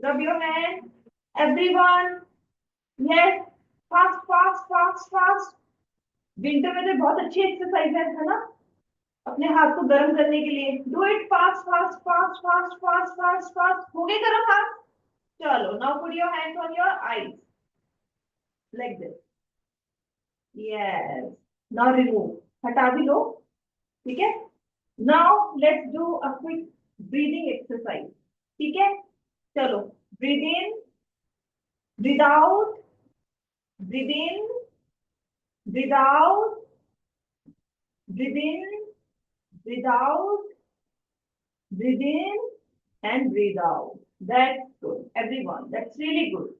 Rub your hand. Everyone. Yes. Fast, fast, fast, fast. Winter में तो बहुत अच्छी एक्सरसाइज है ना? अपने हाथ को गर्म करने के लिए do it fast fast fast fast fast fast fast हो गए गर्म हाथ। चलो now put your hands on your eyes like this. Yes. Now remove हटा भी लो। ठीक है। Now let's do a quick breathing exercise. ठीक है। चलो breathe in breathe out breathe in breathe out breathe in breathe out breathe in and breathe out. That's good, everyone. That's really good.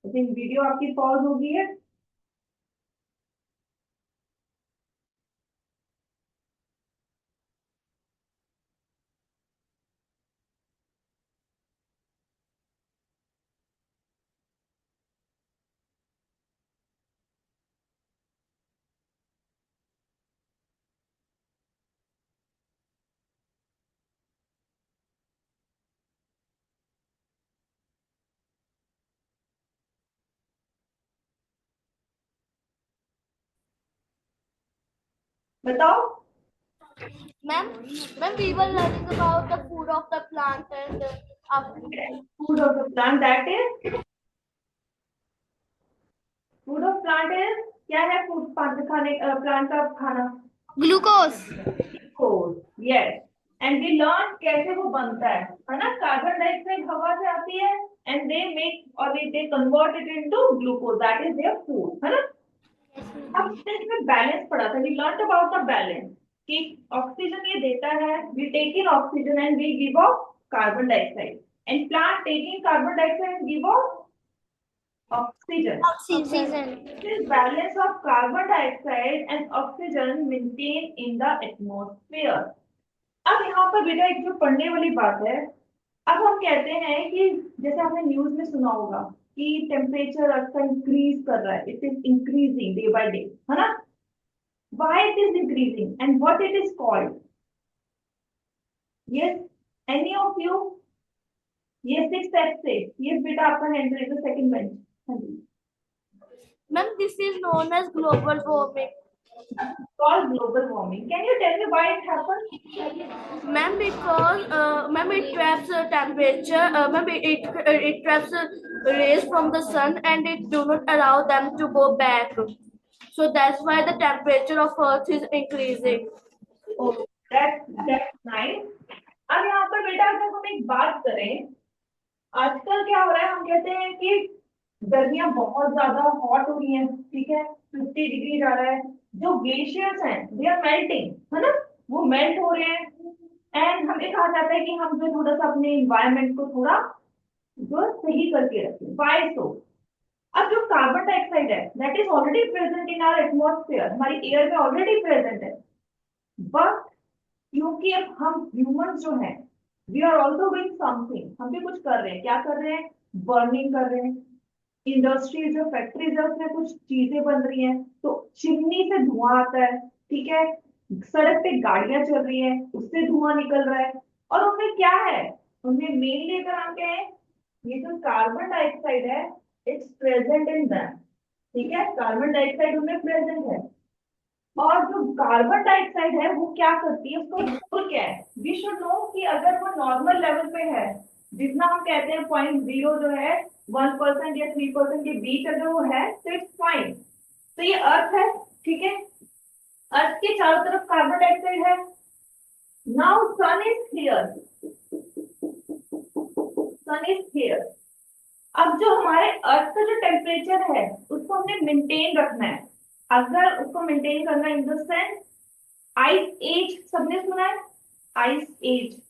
I think video आपकी pause हो गई है। बताओ। Ma'am, ma'am, we were learning about the food of the plant and after food of the plant that is food of plant is क्या है? Food खाने plant का खाना। glucose. Coal. Yes. And we learn कैसे वो बनता है ना? कार्बन डाइऑक्साइड हवा से आती है एंड दे मेक और they convert it into glucose that is their food है ना? अब इसमें बैलेंस पढ़ा था। We learn about the balance कि ऑक्सीजन ये देता है। We take in oxygen and we give off carbon dioxide and plant taking carbon dioxide and give off oxygen. Oxygen. This balance of carbon dioxide and oxygen maintained in the atmosphere. अब यहाँ पर बेटा एक जो पढ़ने वाली बात है। अब हम कहते हैं कि जैसे आपने न्यूज में सुना होगा कि टेम्परेचर अर्थ का इंक्रीज कर रहा है। It is increasing day by day है ना? Why it is increasing and what it is called? Yes, any of you? Yes, six steps से। Yes बेटा आपका हैंड रेज सेकंड बेंच। हाँ जी। Ma'am, this is known as global warming. Called global warming. Can you tell me why it happens? Ma'am, because ma'am, it traps temperature. Ma'am, it traps rays from the sun and it do not allow them to go back. So that's why the temperature of Earth is increasing. Oh, that's nice. अब यहाँ पर बेटा अगर हम एक बात करें, आजकल क्या हो रहा है? हम कहते हैं कि गर्मियां बहुत ज्यादा हॉट हो रही हैं। ठीक है। 50 डिग्री जा रहा है। जो ग्लेशियर्स हैं दे आर मेल्टिंग है ना? वो मेल्ट हो रहे हैं एंड हमें कहा जाता है कि हम जो थोड़ा सा अपने इन्वायरमेंट को थोड़ा जो सही करके रखें। Why so? अब जो कार्बन डाइऑक्साइड है that is already present in our atmosphere, हमारी एयर में ऑलरेडी प्रेजेंट है। बट क्योंकि अब हम ह्यूमंस जो हैं we are also doing something, हम भी कुछ कर रहे हैं। क्या कर रहे हैं? बर्निंग कर रहे हैं। इंडस्ट्रीज जो फैक्ट्रीज है उसमें कुछ चीजें बन रही हैं तो चिमनी से धुआं आता है। ठीक है। सड़क पे गाड़ियां चल रही हैं उससे धुआं निकल रहा है। और उनमें क्या है? उनमें मेनली अगर हम कहें ये जो कार्बन डाइऑक्साइड है इट्स प्रेजेंट इन दैम। ठीक है। कार्बन डाइऑक्साइड उनमें प्रेजेंट है। और जो कार्बन डाइऑक्साइड है वो क्या करती है? उसका रोल क्या है? वी शुड नो कि अगर वो नॉर्मल लेवल पे है जितना हम कहते हैं 0.0 जो है 1% या 3% के बीच अगर वो है तो इट्स फाइन। तो ये अर्थ है। ठीक है। अर्थ के चारों तरफ कार्बन डाइऑक्साइड है। Now sun is here. Sun is here. अब जो हमारे अर्थ का जो टेम्परेचर है उसको हमने मेंटेन रखना है। अगर उसको मेंटेन करना in the sense ice age सबने सुना है? Ice age.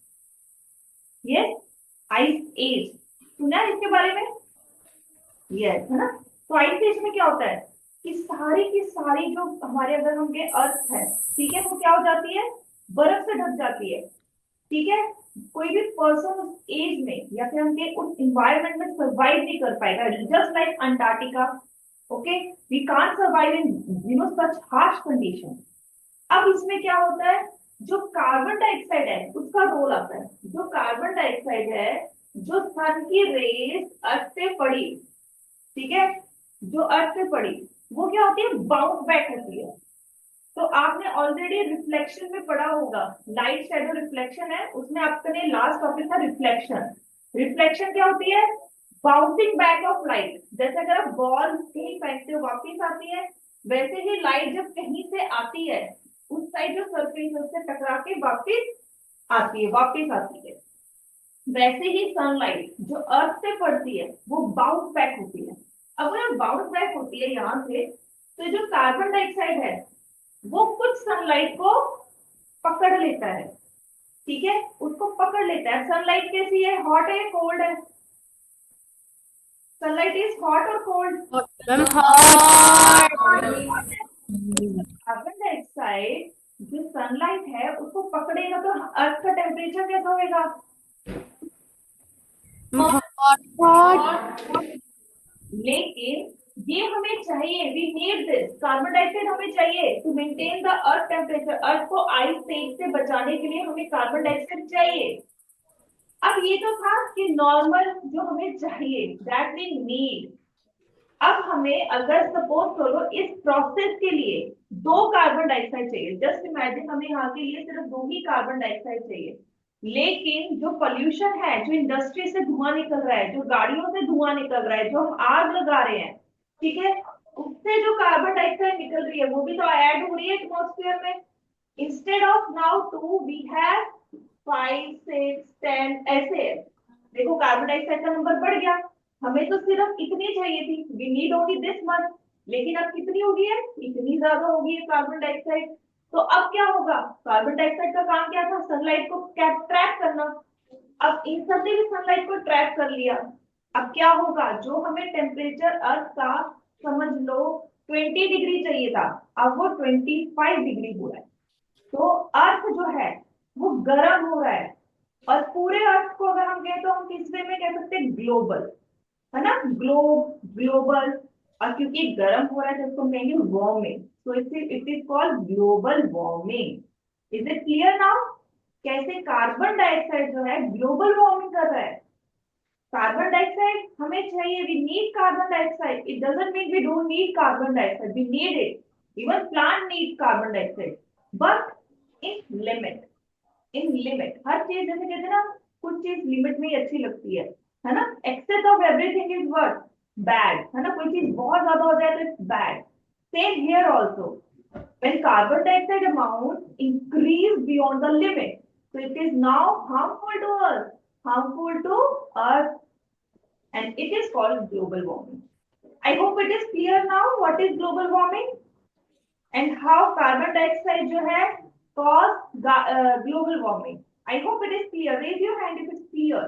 Yes. Ice age सुना है इसके बारे में? यस है ना? तो आइस एज में क्या होता है कि सारी की सारी जो हमारे अगर हम के अर्थ है ठीक है वो क्या हो जाती है? बर्फ से ढक जाती है। ठीक है। कोई भी पर्सन उस एज में या फिर हम के उस इन्वायरमेंट में सर्वाइव नहीं कर पाएगा। Just like Antarctica. Okay. We can't survive in such harsh condition. अब इसमें क्या होता है? जो कार्बन डाइऑक्साइड है उसका रोल आता है। जो कार्बन डाइऑक्साइड है जो सन की रेज अर्थ पे पड़ी, ठीक है, जो अर्थ पे पड़ी वो क्या होती है, बाउंस बैक होती है। तो आपने ऑलरेडी रिफ्लेक्शन में पढ़ा होगा, लाइट शैडो रिफ्लेक्शन है, उसमें आपने लास्ट टॉपिक था रिफ्लेक्शन। रिफ्लेक्शन क्या होती है, बाउंसिंग बैक ऑफ लाइट। जैसे अगर आप बॉल कहीं फेंकते हो वापिस आती है, वैसे ही लाइट जब कहीं से आती है उस साइड जो सरफेस है उससे टकरा के वापिस आती है, वापिस आती है। वैसे ही सनलाइट जो अर्थ से पड़ती है वो बाउंस बैक होती है। अब वो बाउंस बैक होती है यहाँ से, तो जो कार्बन डाइऑक्साइड है वो कुछ सनलाइट को पकड़ लेता है, ठीक है, उसको पकड़ लेता है। सनलाइट कैसी है, हॉट है कोल्ड है? सनलाइट इज हॉट और cold? Ma'am hot. Carbon dioxide जो सनलाइट है उसको पकड़ेगा तो अर्थ का टेम्परेचर कैसा होगा? हॉट। लेकिन ये हमें चाहिए, we need this, carbon dioxide हमें चाहिए to maintain the earth temperature. Earth को आइस तेज से बचाने के लिए हमें कार्बन डाइऑक्साइड चाहिए। अब ये तो था कि नॉर्मल जो हमें चाहिए, दैट वी नीड। अब हमें अगर सपोज करो इस प्रोसेस के लिए दो कार्बन डाइऑक्साइड चाहिए, जस्ट इमेजिन हमें यहाँ के लिए सिर्फ दो ही कार्बन डाइऑक्साइड चाहिए, लेकिन जो पोल्यूशन है, जो इंडस्ट्री से धुआं निकल रहा है, जो गाड़ियों से धुआं निकल रहा है, जो हम आग लगा रहे हैं, ठीक है, उससे जो कार्बन डाइऑक्साइड निकल रही है वो भी तो ऐड हो रही है एटमोस्फेयर में। Instead of now 2 we have 5 6 10 ऐसे है। देखो कार्बन डाइऑक्साइड का नंबर बढ़ गया, हमें तो सिर्फ इतनी चाहिए थी, we need only this much, लेकिन अब कितनी हो गई है, इतनी ज्यादा हो गई है कार्बन डाइऑक्साइड। तो अब क्या होगा, कार्बन डाइऑक्साइड का काम क्या था, सनलाइट को ट्रैप करना। अब इन सबने भी सनलाइट को ट्रैप कर लिया। अब क्या होगा, जो हमें टेम्परेचर अर्थ का समझ लो 20 डिग्री चाहिए था, अब वो 25 डिग्री हो रहा है। तो अर्थ जो है वो गर्म हो रहा है। और पूरे अर्थ को अगर हम कहें तो हम किस वे में कह सकते हैं, ग्लोबल, है ना, ग्लोब, ग्लोबल। और क्योंकि गर्म हो रहा है तो इसको हम कहेंगे warming, so it is called global warming. Is it clear now, कैसे कार्बन डाइऑक्साइड जो है ग्लोबल वार्मिंग कर रहा है। कार्बन डाइऑक्साइड हमें चाहिए, we need carbon dioxide, it doesn't mean we don't need carbon dioxide, we need it, even plant need carbon dioxide, but in limit. In limit हर चीज, जैसे कहते हैं ना, कुछ चीज लिमिट में ही अच्छी लगती है ना। Excess of everything is what, bad, है ना, कोई चीज बहुत ज्यादा हो जाए तो it's bad. Same here also, when carbon dioxide amount increase beyond the limit, so it is now harmful to us, harmful to earth, and it is called global warming. I hope it is clear now what is global warming and how carbon dioxide जो है cause global warming. I hope it is clear. Raise your hand if it's clear.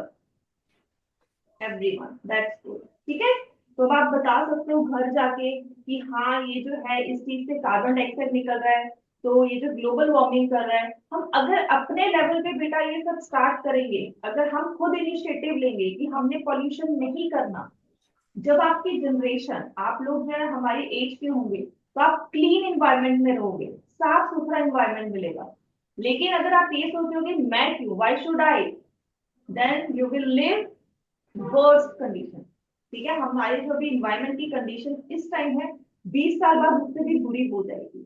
Everyone, that's good. ठीक है, तो आप बता सकते हो घर जाके कि हाँ ये जो है इस चीज से कार्बन डाइऑक्साइड निकल रहा है, तो ये जो ग्लोबल वार्मिंग कर रहा है। हम अगर अपने लेवल पे बेटा ये सब स्टार्ट करेंगे, अगर हम खुद इनिशिएटिव लेंगे कि हमने पॉल्यूशन नहीं करना, जब आपकी जनरेशन, आप लोग जो है हमारी एज के होंगे, तो आप क्लीन एनवायरनमेंट में रहोगे, साफ सुथरा एनवायरनमेंट मिलेगा। लेकिन अगर आप ये सोचोगे मैं क्यों, why should I, then you will live worst condition. ठीक है, हमारे जो भी इन्वायरमेंट की कंडीशन इस टाइम है, 20 साल बाद उससे भी बुरी हो जाएगी।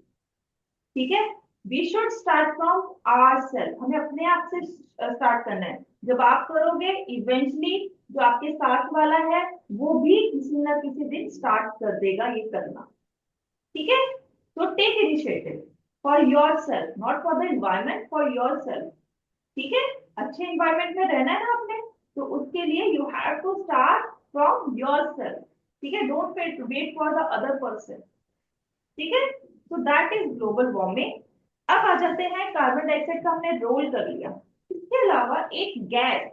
ठीक है, we should start from our self, हमें अपने आप से स्टार्ट करना है। जब आप करोगे, इवेंचुअली जो आपके साथ वाला है वो भी किसी ना किसी दिन स्टार्ट कर देगा ये करना। ठीक है, तो take initiative for your self, not for the environment, for your self. ठीक है, अच्छे एनवायरमेंट में रहना है ना आपने, तो उसके लिए you have to start from your self. ठीक है, don't wait for the other person. ठीक है, तो दैट इज ग्लोबल वार्मिंग। अब आ जाते हैं, कार्बन डाइऑक्साइड का हमने रोल कर लिया। इसके अलावा एक गैस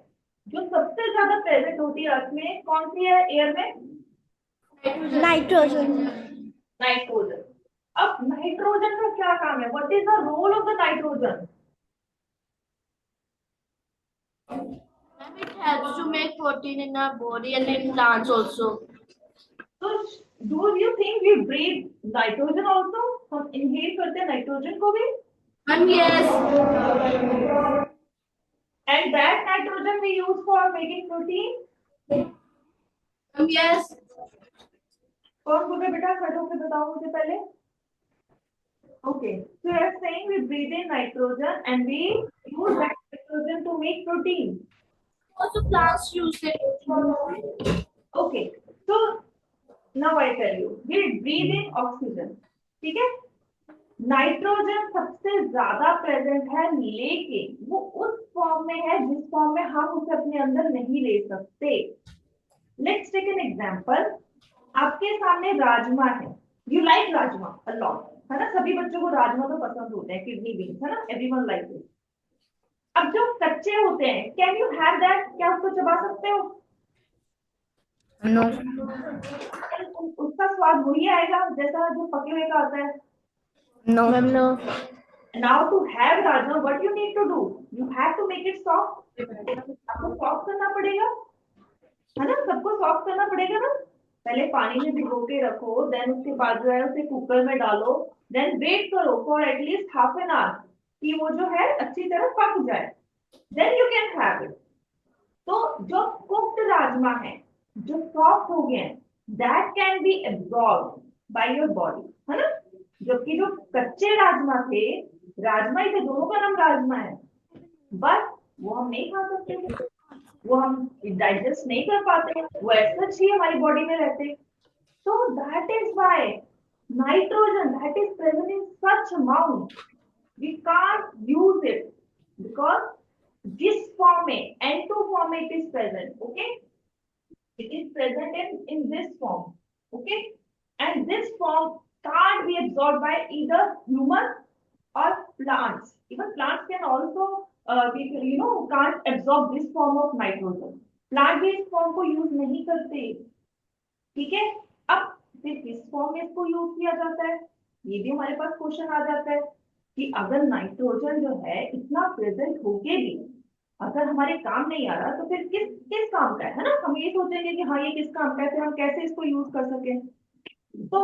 जो सबसे ज्यादा प्रेजेंट होती है अर्थ में, कौन सी है एयर में? नाइट्रोजन। नाइट्रोजन। अब नाइट्रोजन का क्या काम है, what is the role of the nitrogen? It helps to make protein in our body and in plants also. So do you think we breathe nitrogen also? हम inhale करते हैं nitrogen को भी? And yes. And that nitrogen we use for making protein. Yes. कौन बोले बेटा, खड़े होकर बताओ मुझे पहले. Okay, so you are saying we breathe in nitrogen and we use that nitrogen to make protein. Also plants use it. Okay, so now I tell you, we breathe in oxygen. ठीक है. Nitrogen सबसे ज्यादा present है, लेकिन वो उस form में है जिस फॉर्म में हम उसे अपने अंदर नहीं ले सकते. Let's take an example. आपके सामने राजमा है. You like rajma a lot, है ना. सभी बच्चों को राजमा तो पसंद होते हैं, किडनी बीन्स, है ना. Everyone like it. अब जो कच्चे होते हैं, कैन यू हैव दैट? क्या उसको चबा सकते हो? No. उसका स्वाद वही आएगा जैसा जो पके हुए का आता है. No. Ma'am, no. Now to have rajma, what you need to do? You have to make it soft. आपको सॉफ्ट करना पड़ेगा, है ना. सबको सॉफ्ट करना पड़ेगा ना. पहले पानी में भिगो के रखो, देन उसके बाद जो है उसे कुकर में डालो, देन वेट करो for at least half an hour कि वो जो है अच्छी तरह पक जाए, then you can have it. तो जो कुक्ड राजमा है, जो सॉफ्ट हो गए हैं, that can be absorb by your body, है ना. जबकि जो कच्चे राजमा थे, राजमा ही थे, दोनों का नाम राजमा है, बस वो हम नहीं खा सकते थे, वो हम डाइजेस्ट नहीं कर पाते, वो ऐसा ही हमारी बॉडी में रहते. So that is why nitrogen that is present in such amount, we can't use it because this form में N2 form में it is present. Okay, it is present in this form. Okay, and this form can't be absorbed by either human or plants. Even plants can also can't absorb this form of nitrogen. Plant भी इस form को use नहीं करते. ठीक है. अब फिर किस फॉर्म में इसको यूज किया जाता है, ये भी हमारे पास क्वेश्चन आ जाता है कि अगर नाइट्रोजन जो है इतना प्रेजेंट होके भी अगर हमारे काम नहीं आ रहा, तो फिर किस किस काम का है ना. हम ये सोचेंगे कि हाँ ये किस काम का है, फिर हम कैसे इसको यूज कर सकें. तो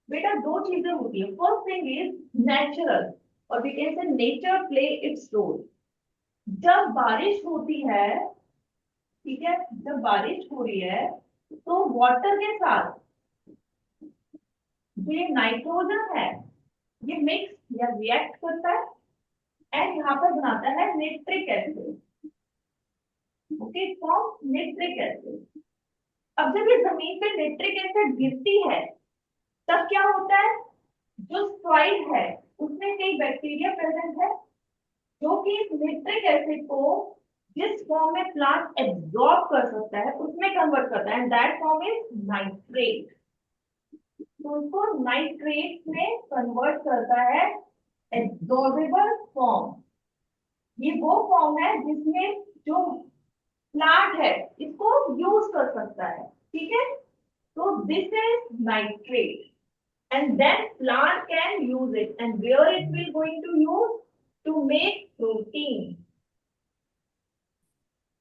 बेटा दो चीजें होती है. फर्स्ट थिंग इज नेचुरल, और we can say nature play its role. जब बारिश होती है, ठीक है, जब बारिश हो रही है, तो वाटर के साथ ये नाइट्रोजन है, ये मिक्स या रिएक्ट करता है एंड यहाँ पर बनाता है nitric acid. Okay, form nitric acid. अब जब ये जमीन पे नाइट्रिक एसिड गिरती है, तब क्या होता है, जो सॉइल है उसमें कई बैक्टीरिया प्रेजेंट है जो कि इस नाइट्रिक एसिड को जिस फॉर्म में प्लांट एब्जॉर्ब कर सकता है उसमें कन्वर्ट करता है, and that form is nitrate. तो उसको नाइट्रेट में कन्वर्ट करता है, एब्जॉर्बेबल फॉर्म. ये वो फॉर्म है जिसमें जो प्लांट है इसको यूज कर सकता है. ठीक है. तो this is nitrate and then plant can use it, and where it will going to use to make protein.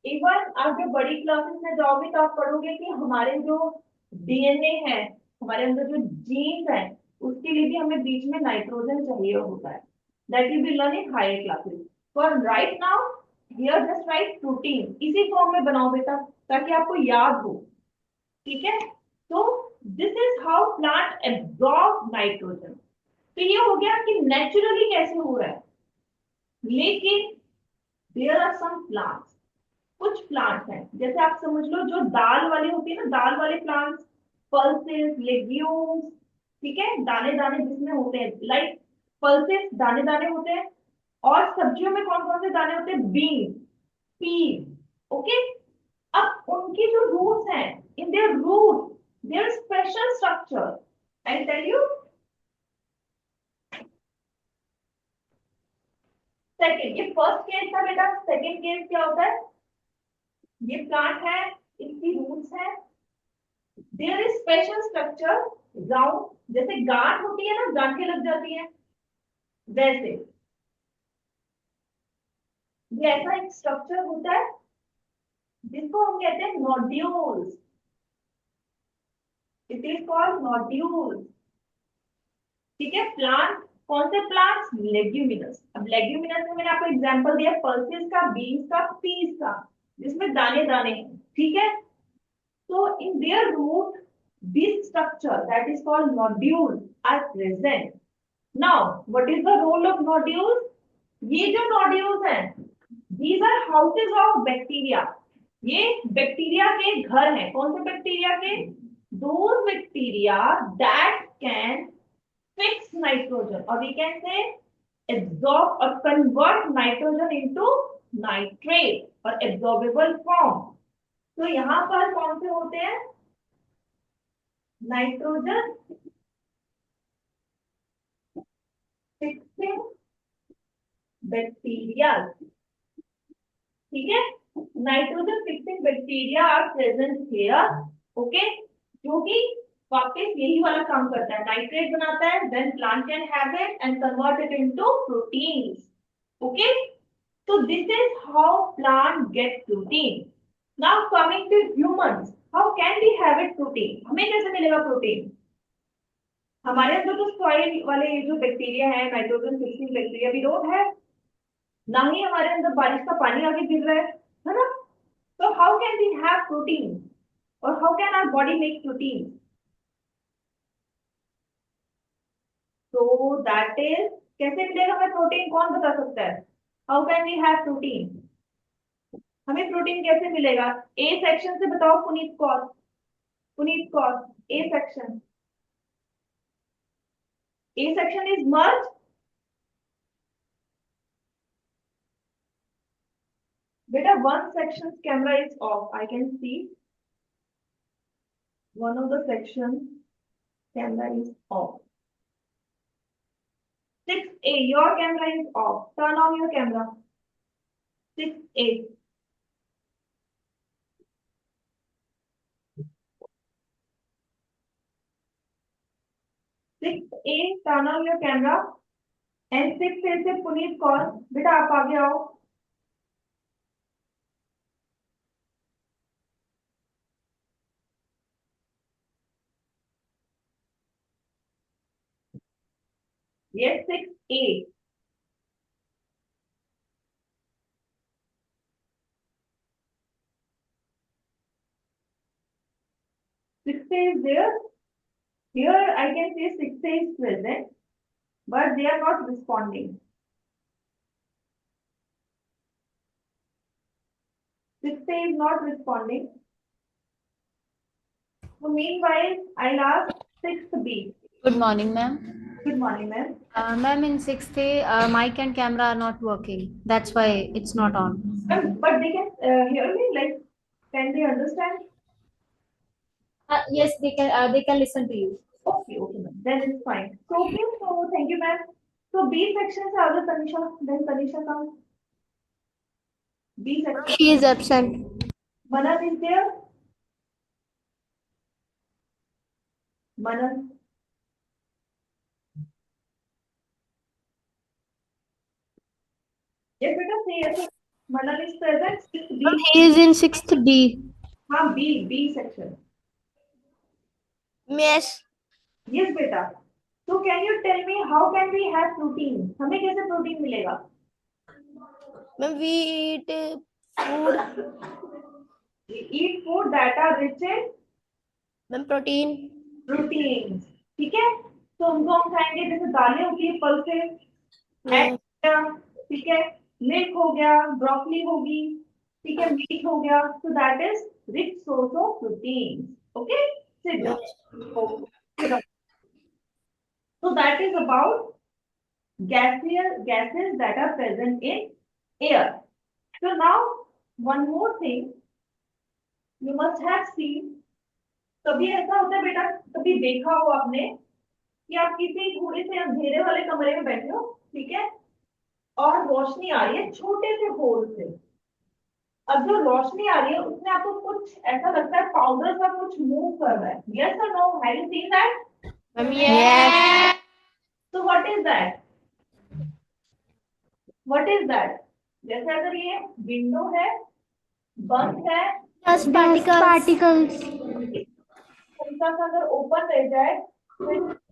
Even आप जब बड़ी क्लासेस में जाओगे तो आप पढ़ोगे कि हमारे जो डीएनए है, हमारे अंदर जो जीन्स है, उसके लिए भी हमें बीच में नाइट्रोजन चाहिए होता है. That you will learn in higher classes. For right now here just write protein. इसी फॉर्म में बनाओ बेटा ताकि आपको याद हो. ठीक है. तो this is how plant absorb nitrogen. तो ये हो गया कि नेचुरली कैसे हो रहा है. लेकिन देयर आर सम प्लांट्स, कुछ प्लांट्स हैं, जैसे आप समझ लो जो दाल वाले होते हैं ना, दाल वाले प्लांट्स, पल्सेस, लेग्यूम्स. ठीक है, दाने दाने जिसमें होते हैं, लाइक पल्सेस दाने दाने होते हैं. और सब्जियों में कौन कौन से दाने होते हैं, बीन, पीस. ओके. अब उनकी जो रूट्स हैं, in their root their special structure. I tell you. Second, ये फर्स्ट केस था बेटा. सेकेंड केस क्या होता है, ये प्लांट है, इसकी रूट्स है, there is special structure round, जैसे गांठ होती है ना, गांठें लग जाती है, वैसे ये ऐसा एक स्ट्रक्चर होता है जिसको हम कहते हैं nodules. It is called nodules. ठीक है. प्लांट कौन से प्लांट्स? लेग्यूमिनस। अब लेग्यूमिनस में मैंने आपको एग्जांपल दिया पल्सेस का, बीन्स का, पीस का, जिसमें दाने दाने हैं, ठीक है। So in their root, this structure that is called nodules are present. Now, what is the role of nodules? ये जो nodules हैं, these are houses of bacteria. ये बैक्टीरिया के घर हैं। कौन से बैक्टीरिया के? Those bacteria that can fix nitrogen, or we can say absorb or convert nitrogen into nitrate or absorbable form. तो यहाँ पर कौन से होते हैं? नाइट्रोजन फिक्सिंग बैक्टीरिया, ठीक है। Nitrogen fixing bacteria are present here, okay, जो कि वापस यही वाला काम करता है, नाइट्रेट बनाता है, then plant can have it and convert it into proteins, okay. So this is how plant get protein. Now coming to humans, how can we have it protein? हमें कैसे मिलेगा प्रोटीन? हमारे अंदर तो सॉइल वाले जो बैक्टीरिया है, nitrogen fixing bacteria भी डोंट है, ना ही हमारे अंदर बारिश का पानी आके गिर रहा है ना। तो how can we have protein, और how can our body make protein? तो दैट इज, कैसे मिलेगा हमें प्रोटीन, कौन बता सकता है? How can we have protein? हमें प्रोटीन कैसे मिलेगा? ए सेक्शन से बताओ Puneet Kaur, Puneet Kaur, A section, A section is merge. बेटा one section's camera is off, I can see one of the section camera is off. 6A, your camera is off, turn on your camera. 6A, 6A, turn on your camera. And 6A से पुनीत कौर, बेटा आप आगे आओ। Yes, 6A. 6A is there. Here I can say 6A is present, but they are not responding. 6A is not responding. So meanwhile, I'll ask 6B. Good morning, ma'am. Good morning, ma'am. Ma'am, in 6th A, mic and camera are not working. That's why it's not on. But they can hear me. Like, can they understand? Yes, they can. They can listen to you. Okay, okay, ma'am. Then it's fine. So okay, so thank you, ma'am. So B section is other Tanisha. Then Tanisha comes. B section. She is absent. Manan is there. Manan. Yes, beta, say yes. Manan is present. 6B. He is in 6th D. हाँ, B section. Yes. Yes, beta. So can you tell me how can we have protein? हमें कैसे protein मिलेगा? Ma'am, we eat food. We eat food that are rich in Ma'am, protein. Protein, ठीक है। तो उनको हम खाएंगे, जैसे दालें होती है, पल्सेस, ठीक है, मिल्क हो गया, ब्रोकली होगी, ठीक है, मीट हो गया, so that is rich source of protein, okay, sit down. Okay. So that is about gases that are present in air. So now one more thing you must have seen. कभी ऐसा होता है बेटा, कभी देखा हो आपने कि आप किसी थोड़े से अंधेरे वाले कमरे में बैठे हो, ठीक है, और रोशनी आ रही है छोटे से होल से। अब जो रोशनी आ रही है उसमें आपको कुछ ऐसा लगता है पाउडर सा कुछ मूव कर रहा है, यस और no, have you seen that? Yes. So what is that? What is that? जैसे अगर ये विंडो है, बंद है, Dust particles. हल्का सा अगर ओपन रह जाए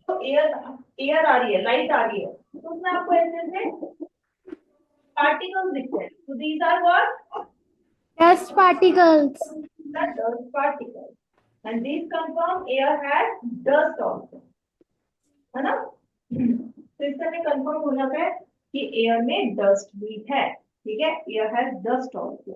तो एयर आ रही है, लाइट आ रही है, तो उसमें आपको ऐसे ऐसे पार्टिकल्स दिखते हैं. So these are what? Dust particles. The dust particles. And these confirm air has dust also. है ना? तो इससे हमें कंफर्म हो जाता है कि एयर में डस्ट भी है. ठीक है, एयर हैज डस्ट ऑल्सो.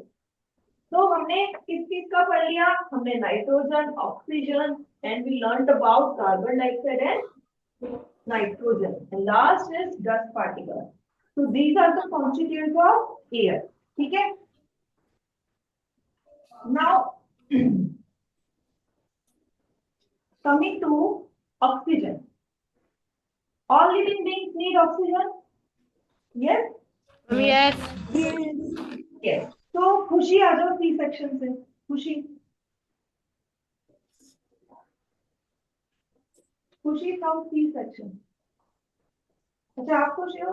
तो हमने किस चीज का पढ़ लिया? हमने nitrogen, oxygen, and we learned about carbon dioxide and nitrogen. And last is dust particle. So these are the constituents of air. ठीक है. Now coming to oxygen. All living beings need oxygen. Yes. Yes. Yes. तो खुशी आ जाओ C section से. खुशी, खुशी from C section. अच्छा, आप खुशी हो?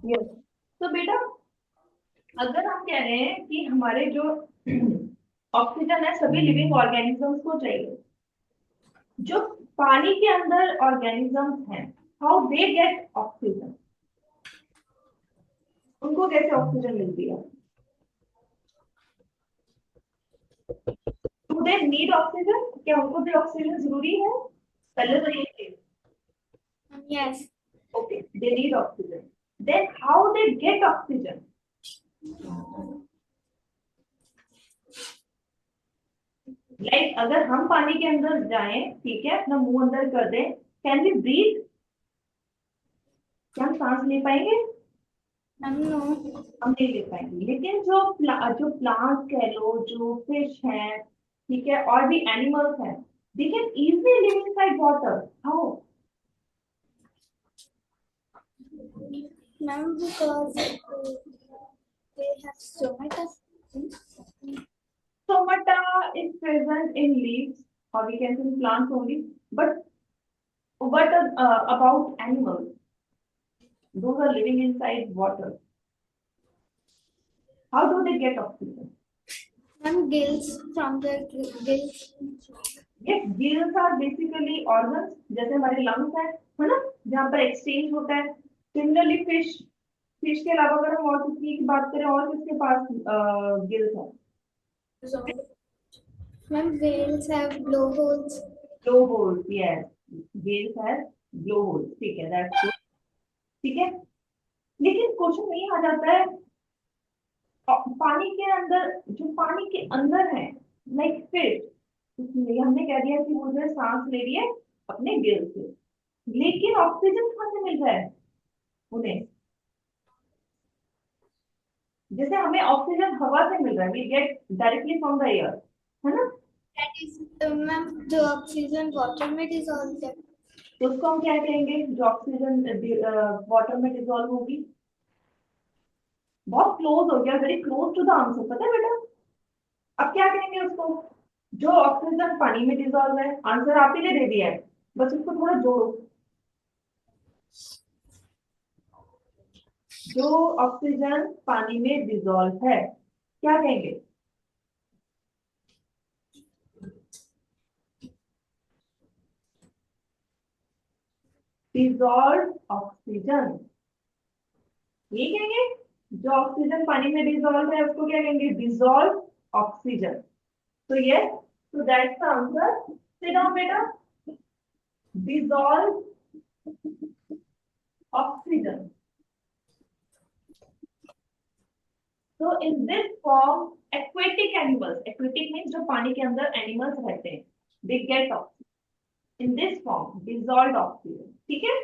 यस. तो बेटा, अगर हम कह रहे हैं कि हमारे जो ऑक्सीजन है सभी लिविंग ऑर्गेनिजम्स को चाहिए, जो पानी के अंदर ऑर्गेनिजम्स हैं, हाउ दे गेट ऑक्सीजन? उनको कैसे ऑक्सीजन मिलती है? Do they need oxygen? क्या उनको भी ऑक्सीजन जरूरी है? पहले तो ये चीज. Yes. Okay, they need oxygen. Then how they get oxygen? Like अगर हम पानी के अंदर जाएं, ठीक है, अपना मुंह अंदर कर दें, कैन वी ब्रीथ? क्या हम सांस ले पाएंगे? No. हम नहीं ले पाएंगे. लेकिन जो प्लांट्स कह लो, जो फिश है, ठीक है, और भी एनिमल्स हैं, they can easily live inside water. How? Ma'am, because they have stomata. Stomata is present in leaves, or we can say in plants only. But what about animals? Those are living inside water. How do they get oxygen? Ma'am, gills from the gills. Yes, gills are basically organs, जैसे हमारे lungs है ना, जहाँ पर exchange होता है. Similarly, fish के अलावा अगर हम और किसी की बात करें, और किसके पास गिल्स है? Ma'am, whales have blowholes. Blowholes, yes. Whales have blowholes. ठीक है, that's good. ठीक है. लेकिन क्वेश्चन नहीं आ जाता है पानी के अंदर, जो पानी के अंदर है, लाइक फिश, इसलिए हमने कह दिया कि वो जो है सांस ले रही है अपने गिल से, लेकिन ऑक्सीजन कहाँ से मिल रहा है उन्हें? जैसे हमें ऑक्सीजन हवा से मिल रहा है, we get directly from the air, है ना? That is, ma'am, the oxygen water में dissolved है. तो उसको हम क्या कहेंगे? जो ऑक्सीजन वाटर में डिजोल्व होगी. बहुत क्लोज हो गया, very close to the answer, पता है बेटा? अब क्या कहेंगे उसको? जो ऑक्सीजन पानी में डिजोल्व है. आंसर आप ही ने दे दिया है, बस उसको थोड़ा जोड़ो. जो ऑक्सीजन पानी में डिजोल्व है, क्या कहेंगे? डिजोल्व ऑक्सीजन, ये कहेंगे. जो ऑक्सीजन पानी में डिजोल्व है उसको क्या कहेंगे? Dissolve oxygen. तो ये, so that's the answer. Sit down, beta. Dissolve oxygen. So in this form, aquatic animals, aquatic means जो पानी के अंदर animals रहते हैं, they get oxygen. In this form, dissolved oxygen. ठीक है.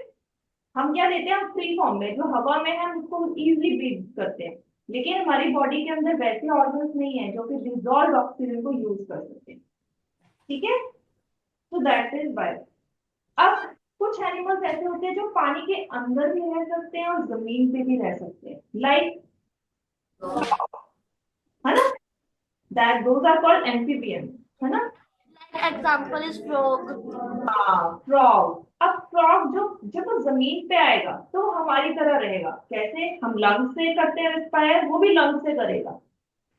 हम क्या लेते हैं? हम फ्री फॉर्म में, जो हवा में है, हम उसको इजीली ब्रीथ करते हैं. लेकिन हमारी बॉडी के अंदर वैसे ऑर्गन्स नहीं है जो कि डिजोल्व ऑक्सीजन को यूज कर सकते हैं. ठीक है. तो दैट इज वाई. अब कुछ एनिमल्स ऐसे होते हैं जो पानी के अंदर भी रह सकते हैं और जमीन पे भी रह सकते हैं, लाइक, है ना? That those are called amphibian, है ना? Example is frog. हाँ, फ्रॉग. अब फ्रॉग जो जब वो जमीन पे आएगा तो हमारी तरह रहेगा, कैसे हम लंग से करते हैं रिस्पायर, वो भी लंग से करेगा।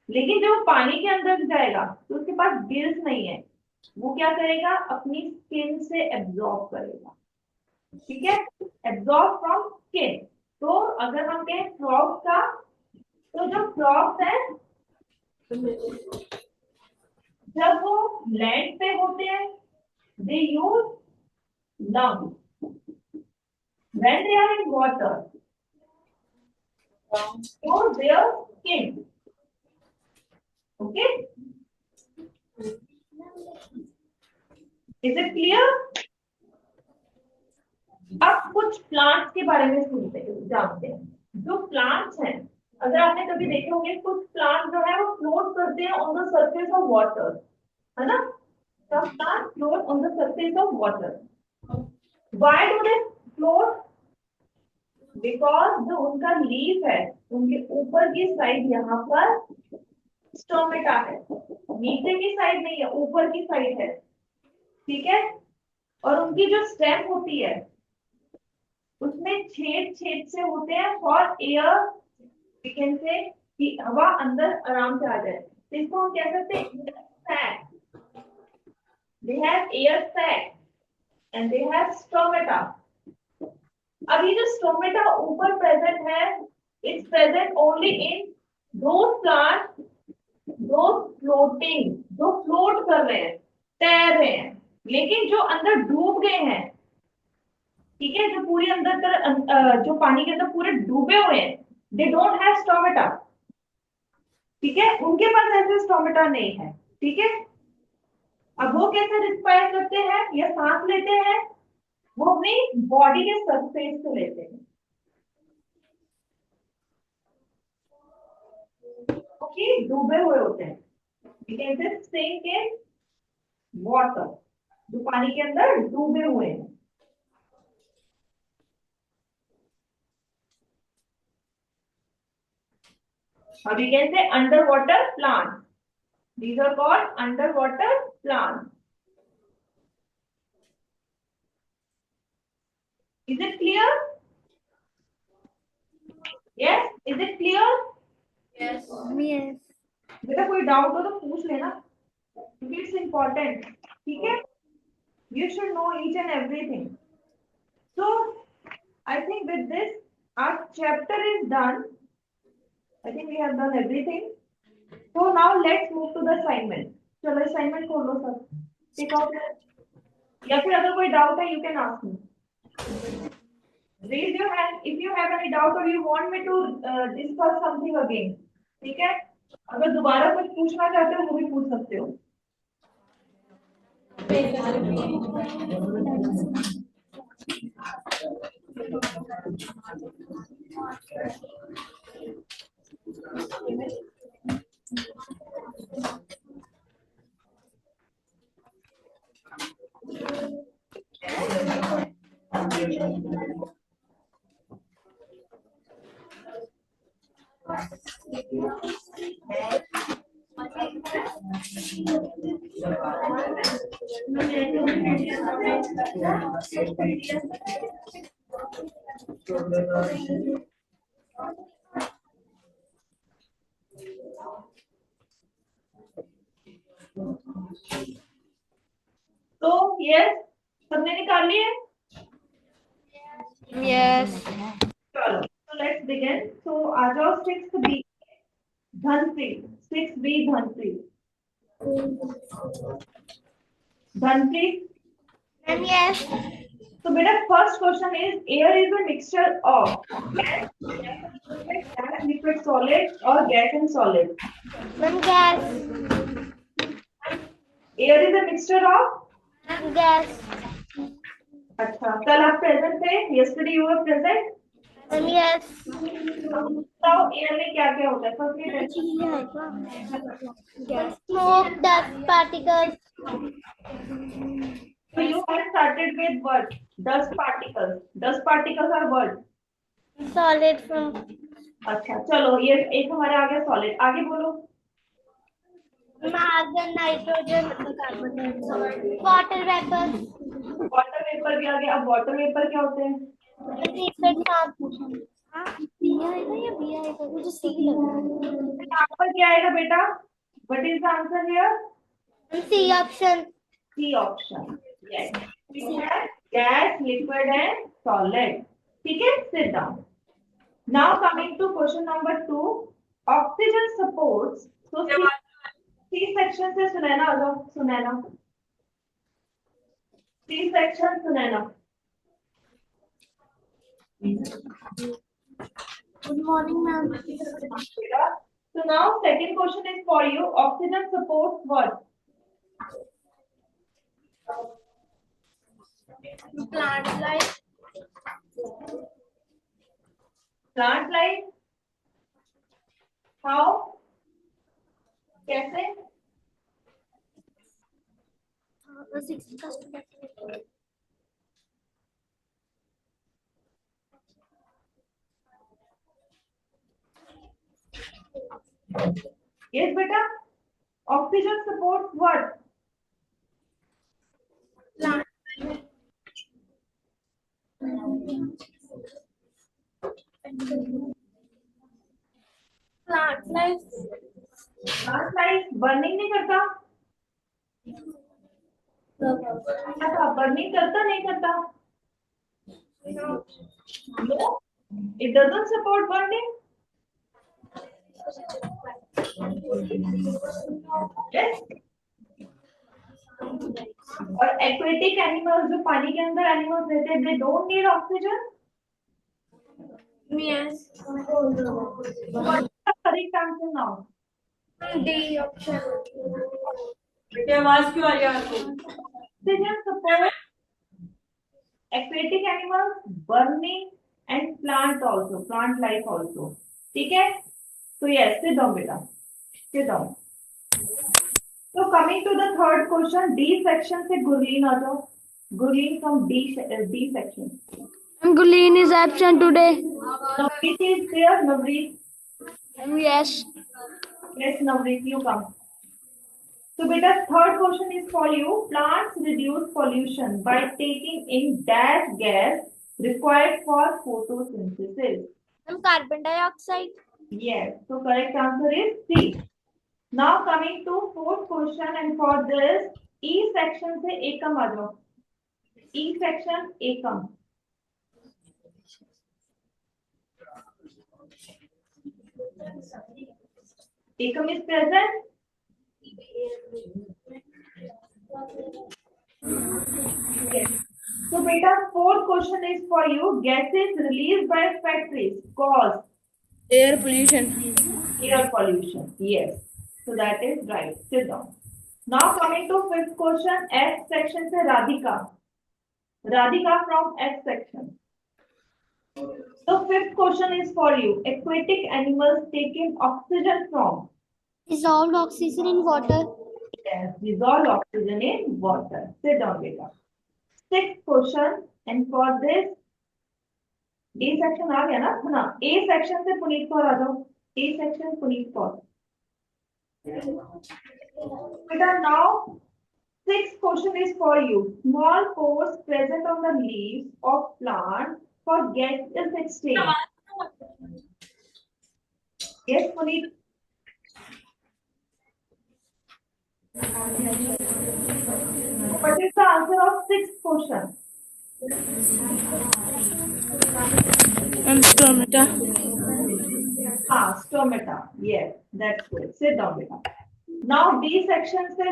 लेकिन जब वो पानी के अंदर जाएगा तो उसके पास गिल्स नहीं है, वो क्या करेगा, अपनी स्किन से एब्जॉर्ब करेगा। ठीक है, एब्जॉर्ब फ्रॉम स्किन। तो अगर हम कहें फ्रॉग का, तो जो फ्रॉग्स है जब वो लैंड पे होते हैं they use lung, when they are in water so their skin, okay, is it clear? अब कुछ प्लांट्स के बारे में जानते हैं। जो प्लांट्स हैं, अगर आपने कभी देखे होंगे, कुछ प्लांट जो है वो फ्लोट करते हैं on the surface of water, है ना। some plants float on the surface of water. Why do they float? Because जो उनका लीफ है, उनके ऊपर की साइड यहाँ पर स्टोमेटा है, नीचे की साइड नहीं है, ऊपर की साइड है। ठीक है, और उनकी जो स्टेम होती है उसमें छेद छेद से होते हैं फॉर एयर, वी कैन से कि हवा अंदर आराम से आ जाए। तो इसको हम कह सकते हैं they have air sac and they have stomata. अब ये जो स्टोमेटा ऊपर प्रेजेंट है, it's present only in those plants जो फ्लोटिंग, जो फ्लोट कर रहे हैं, तैर रहे हैं, लेकिन जो अंदर डूब गए हैं, ठीक है, जो पूरी अंदर जो पानी के अंदर पूरे डूबे हुए हैं, दे डोंट हैव स्टोमेटा। ठीक है, उनके पास ऐसे स्टोमेटा नहीं है। ठीक है, अब वो कैसे रिस्पायर करते हैं या सांस लेते हैं, वो अपनी बॉडी के सरफेस से लेते हैं। ओके, डूबे हुए होते हैं, सिंक इन वाटर, जो पानी के अंदर डूबे हुए हैं। अब we can say underwater plants. These are called underwater plants. Is it clear? Yes, is it clear? Yes. Yes. बेटा कोई डाउट हो तो पूछ लेना, क्योंकि इट्स इम्पोर्टेंट। ठीक है, you should know each and everything. So I think with this our chapter is done. I think we have done everything. So now let's move to the assignment. चलो assignment खोलो सब, tick out, या फिर अगर कोई doubt है you can ask me. Raise your hand if you have any doubt or you want me to discuss something again. ठीक है, अगर दोबारा कुछ पूछना चाहते हो वो भी पूछ सकते हो। तो यस, सबने निकाल लिए? Yes. चलो, so let's begin. So आ जाओ 6B Dhanpreet, 6B Dhanpreet. Dhanpreet, Yes. so बेटा first question is air is a mixture of gas, liquid solid or gas and solid? Gas. Air is a mixture of Gas. अच्छा, कल आप present थे, yesterday you were present. Yes. बताओ air में क्या क्या होता है? First Smoke, dust particles. so you have started with what? Dust particles. Dust particles are what? Solid from अच्छा चलो, ये एक हमारा आ गया सॉलिड, आगे बोलो। argon, nitrogen, carbon dioxide, water vapor. Water vapour भी आ गया। अब वाटर वेपर क्या होते हैं? यहाँ पर क्या आएगा बेटा? What is the answer here? C option. C option. Yes. We have gas, liquid and solid. ठीक है? Sit down. Now coming to question number 2. Oxygen supports. So C section से सुनैना आ जाओ। Sunaina C section Sunaina. Good morning, ma'am. So now second question is for you. Oxygen supports what? Plant life. Plant life. How? कैसे? The 6th customer. Yes, beta. Oxygen supports what? Plant. Plant life. Plant life burning नहीं करता? अच्छा, burning करता नहीं करता? No. It doesn't support burning. Yes. और aquatic animals जो पानी के अंदर animals रहते हैं, they don't need oxygen. Yes. What is the correct answer now? D option. आवाज क्यों आ रही है आपको? Oxygen supports aquatic animals, burning and plant also, plant life also. ठीक है? So yes, sit down बेटा, sit down. So coming to the third question, D section से Gurleen आ जाओ. Gurleen from D section. Gulleen is absent today. Navreet is there. Navreet. Yes. Yes, Navreet, you come. So beta, third question is for you. Plants reduce pollution by taking in dash gas required for photosynthesis. Carbon dioxide. Yes. So correct answer is C. Now coming to fourth question, and for this E section से एकम आ जाओ. E section Ekam. Ekam is present. Yes. So beta, fourth question is for you. Gases released by factories cause Air pollution. air pollution. Yes. So that is right. Sit down. Now coming to fifth question, F section से Radhika. Radhika from F section. So fifth question is for you. Aquatic animals take in oxygen from? Dissolved oxygen in water. Yes, dissolved oxygen in water. Sit down, beta. Sixth question, and for this A section आ गया ना? ना A section से पुनीत कौर आ जाओ. A section Puneet Kaur. Beta, now sixth question is for you. Small pores present on the leaves of plant for gaseous exchange. Yes, Puneet. What is the answer of sixth question? Stomata. Stomata. Yes, that's good. Sit down, beta. Now D section से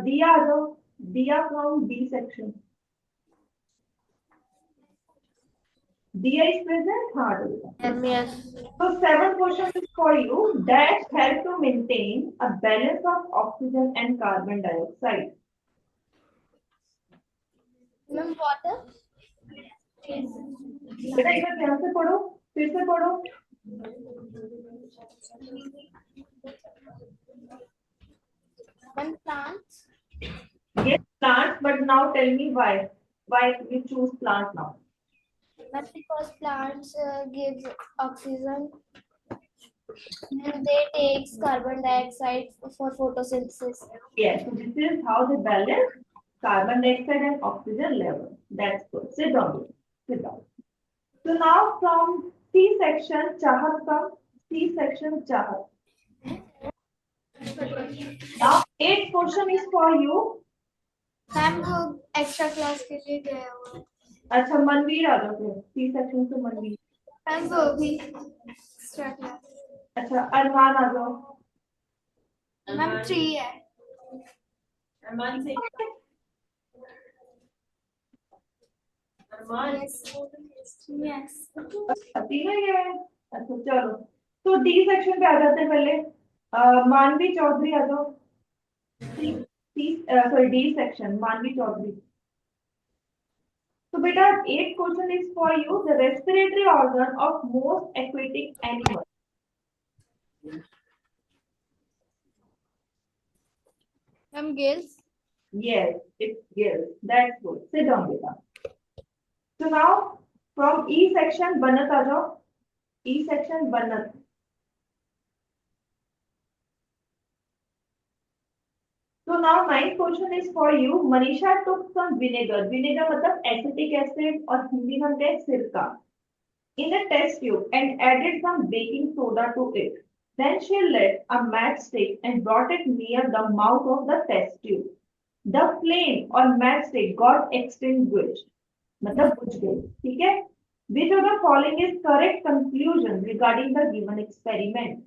Diya आ जाओ. Diya from D section. Diya is present? हाँ, Yes. So seventh question is for you. Dash help to maintain a balance of oxygen and carbon dioxide. Ma'am, water. बेटा एक बार ध्यान से पढ़ो, फिर से पढ़ो. When plants. Yes, plants, but now tell me why. Why you choose plant now? That's because plants gives oxygen and they takes carbon dioxide for photosynthesis. Yes, so this is how they balance carbon dioxide and oxygen level. That's good. Sit down. Sit down. So now from C section, Chahat comes. C section, Chahat. Now 8th question is for you. Ma'am वो extra class के लिए गया हुआ है। अच्छा मनवीर आ जाओ फिर C section से मनवीर। मैम वो भी एक्स्ट्रा क्लास। अच्छा अरमान आ जाओ। मैम 3 है। अरमान से अरमान यस तीनों ही है। अच्छा चलो तो डी सेक्शन पे आ जाते हैं पहले। मानवी चौधरी आ जाओ। सॉरी डी सेक्शन मानवी चौधरी। तो बेटा 8th question is for you the respiratory organ of most aquatic animal. Ma'am gills. Yes, it's gills. That's good. Sit down, beta. So now from E section, Banat आ जाओ. E section, Banat. So now 9th question is for you. Manisha took some vinegar. Vinegar मतलब acetic acid और हिंदी में कहते हैं सिरका. In a test tube and added some baking soda to it. Then she lit a matchstick and brought it near the mouth of the test tube. The flame or matchstick got extinguished. मतलब बुझ गई. ठीक है? Which of the following is correct conclusion regarding the given experiment?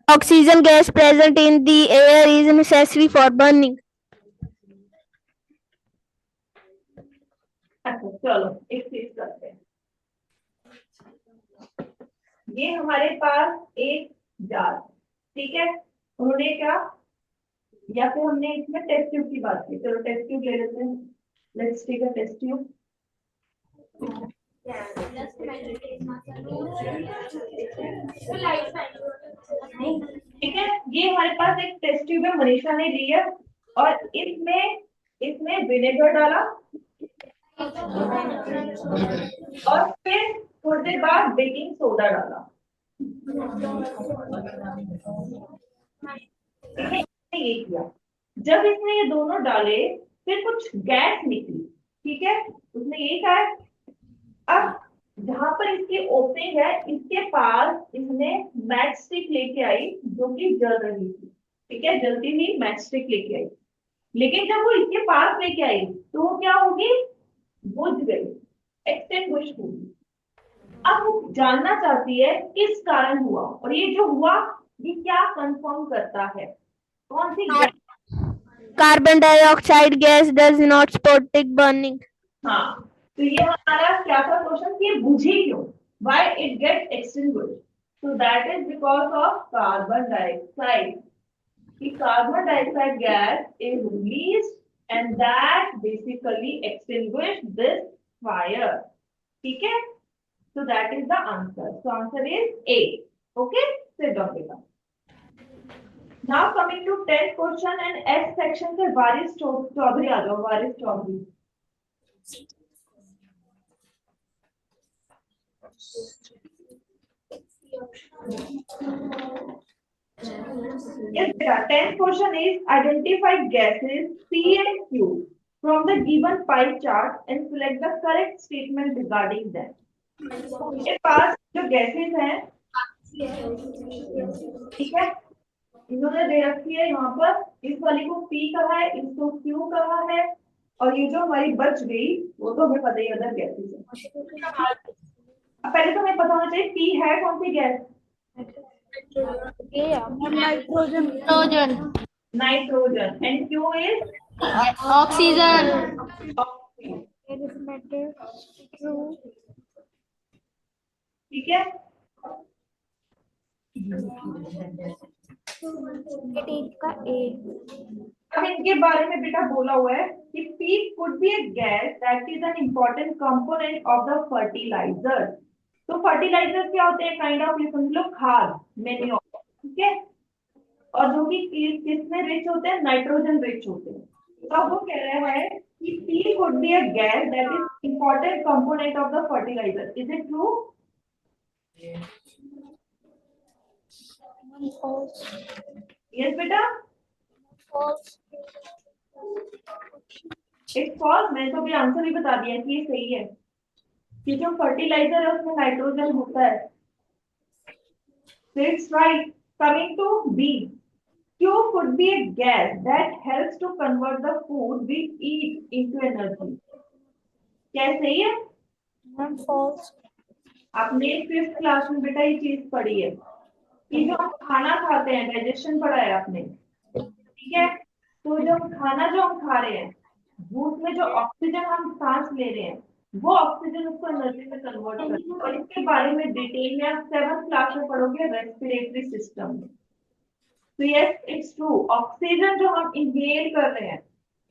Oxygen gas present in the air is necessary for burning. अच्छा चलो एक चीज करते हैं. ये हमारे पास एक जार. ठीक है? उन्होंने क्या या फिर हमने इसमें टेस्ट ट्यूब की बात की. चलो टेस्ट ट्यूब ले लेते हैं. Let's take a test tube. ठीक है? ये हमारे पास एक टेस्ट ट्यूब है. मनीषा ने ली है और इसमें विनेगर डाला और फिर थोड़ी देर बाद बेकिंग सोडा डाला. ये किया. जब इसने ये दोनों डाले फिर कुछ गैस निकली. ठीक है? उसने ये कहा है. अब जहां पर इसकी ओपनिंग है इसके पास इसने मैच स्टिक लेके आई जो कि जल रही थी. ठीक है? जलती हुई मैच स्टिक लेके आई. लेकिन जब वो इसके पास लेके आई तो वो क्या होगी? बुझ गई. एक्सटिंग्विश होगी. अब वो जानना चाहती है किस कारण हुआ और ये जो हुआ ये क्या कंफर्म करता है? कौन सी gas? Carbon dioxide gas does not spot burning. हाँ तो ये हमारा क्या था क्वेश्चन कि ये बुझी क्यों? Why it gets extinguished? So that is because of carbon dioxide. The carbon dioxide gas is released and that basically extinguished this fire. ठीक है? So that is the answer. So answer is A. Okay? Sit down, beta. Now coming to 10th question and S section से वारिस चौधरी आ जाओ. वारिस Chaudhary. Yes, beta. 10th question is identify gases C and Q from the given pie chart and select the correct statement regarding them. मेरे पास जो gases हैं ठीक है इन्होंने दे रखी है यहाँ पर. इस वाली को P कहा है, इसको Q कहा है और ये जो हमारी बच गई वो तो हमें पता ही अदर गैसेस है. अब पहले तो हमें पता होना चाहिए P है कौन सी गैस? Nitrogen. And Q is Oxygen. ठीक है. अब इनके बारे में बेटा बोला हुआ है कि P could be a gas that is an important component of the fertilizer. तो फर्टिलाइजर क्या होते हैं? काइंड ऑफ ये समझ लो खाद, मैन्योर. ठीक है? और जो कि किसमें रिच होते हैं? नाइट्रोजन रिच होते हैं. तो अब वो कह रहा है कि P could be a gas that is important component of the fertilizer. Is it true? False. Yes, beta. False. It's false. मैंने तो भी आंसर ही बता दिया कि ये सही है कि जो फर्टिलाइजर है उसमें नाइट्रोजन होता है. So it's right. Coming to B. Q could be a gas that helps to convert the food we eat into energy. क्या सही है? Ma'am, false. आपने 5th क्लास में बेटा ये चीज पढ़ी है कि जो हम खाना खाते हैं, डाइजेशन पढ़ा है आपने, ठीक है? तो जो खाना जो हम खा रहे हैं वो उसमें जो ऑक्सीजन हम सांस ले रहे हैं वो ऑक्सीजन उसको एनर्जी में कन्वर्ट करता है. और इसके बारे में डिटेल में आप 7th क्लास में पढ़ोगे रेस्पिरेटरी सिस्टम में. तो यस इट्स ट्रू, ऑक्सीजन जो हम इनहेल कर रहे हैं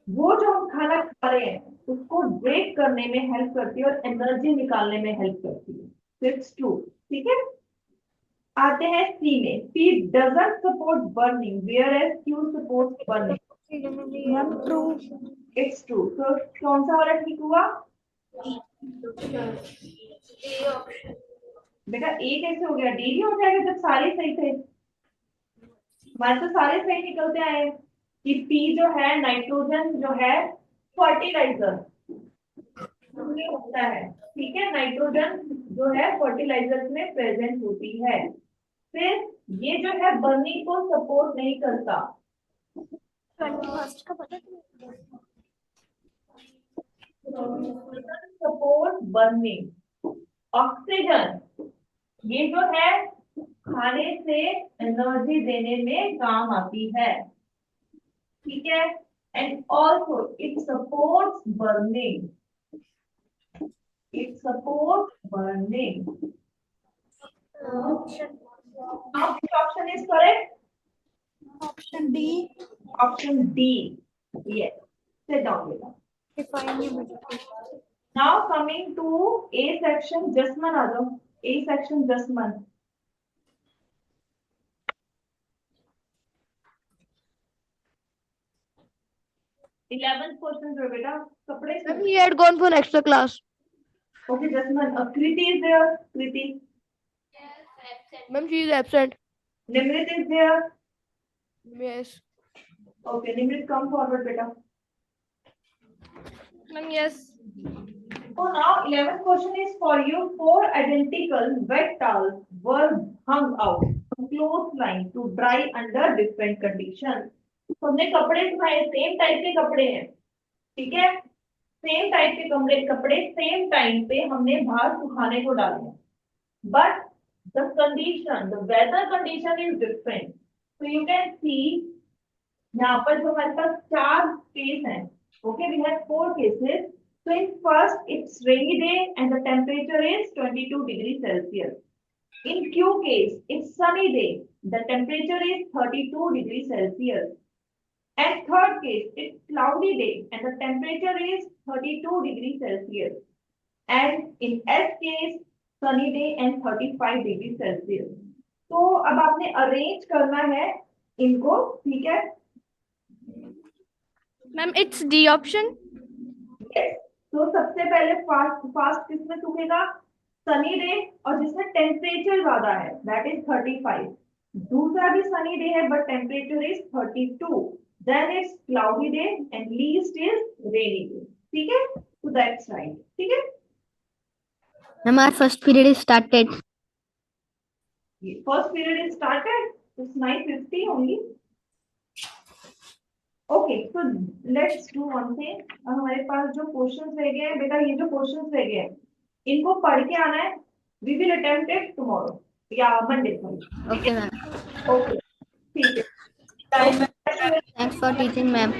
वो जो हम खाना खा रहे हैं उसको ब्रेक करने में हेल्प करती है और एनर्जी निकालने में हेल्प करती है. तो इट्स ट्रू. ठीक है, आते हैं सी में. P doesn't support burning whereas Q support burning. Ma'am, true. It's true. तो कौन सा वाला ठीक हुआ बेटा? ए कैसे हो गया? डी भी हो जाएगा जब सारे सही थे. हमारे तो सारे सही निकलते आए कि पी जो है नाइट्रोजन जो है फर्टिलाइजर में होता है. ठीक है, नाइट्रोजन जो है फर्टिलाइजर में प्रेजेंट होती है. फिर ये जो है बर्निंग को सपोर्ट नहीं करता. 21st का पता सपोर्ट बर्निंग. ऑक्सीजन ये जो है खाने से एनर्जी देने में काम आती है. ठीक है, and also it supports burning. It support burning. Which option is correct? Option D. Option D. Yes. Sit down, beta. Define your method. Now coming to A section, Jasman आ जाओ. A section Jasman. Eleventh question जो बेटा कपड़े से. He had gone for extra class. Okay, Jasman. Kriti is there. Kriti. Ma'am, she is absent. Nimrit is there. Yes. Okay, Nimrit, come forward, beta. Ma'am, yes. So now 11th question is for you. 4 identical wet towels were hung out on clothesline to dry under different conditions. तो हमने कपड़े सुखाए, same type के कपड़े हैं. ठीक है, same type के कपड़े सेम टाइम पे हमने बाहर सुखाने को डाले. But the condition, the weather condition is different. तो यू कैन सी यहाँ पर जो हमारे पास 4 केस हैं. Okay, we have 4 cases. So in first, it's rainy day and the temperature is 22 degrees Celsius. In Q case, it's sunny day. The temperature is 32 degrees Celsius. And third case, it's cloudy day and the temperature is 32 degrees Celsius. And in S case, sunny day and 35 degrees Celsius. तो अब आपने arrange करना है इनको. ठीक है? Ma'am, it's D option. Yes. तो सबसे पहले फास्ट किसमें सूखेगा? सनी डे और जिसमें टेम्परेचर ज्यादा है, दैट इज 35. दूसरा भी सनी डे है but temperature is 32. Then it's cloudy day and least is rainy day. ठीक है, तो दैट्स राइट. ठीक है, Ma'am, our first period is started. First period is started. It's 9:50 only. Okay, तो let's do one thing. हमारे पास जो questions रह गए हैं बेटा, ये जो क्वेश्चंस रह गए हैं इनको पढ़ के आना है. We will attempt it tomorrow या मंडे. Okay, ma'am. ओके, ठीक है. Thanks for teaching, ma'am.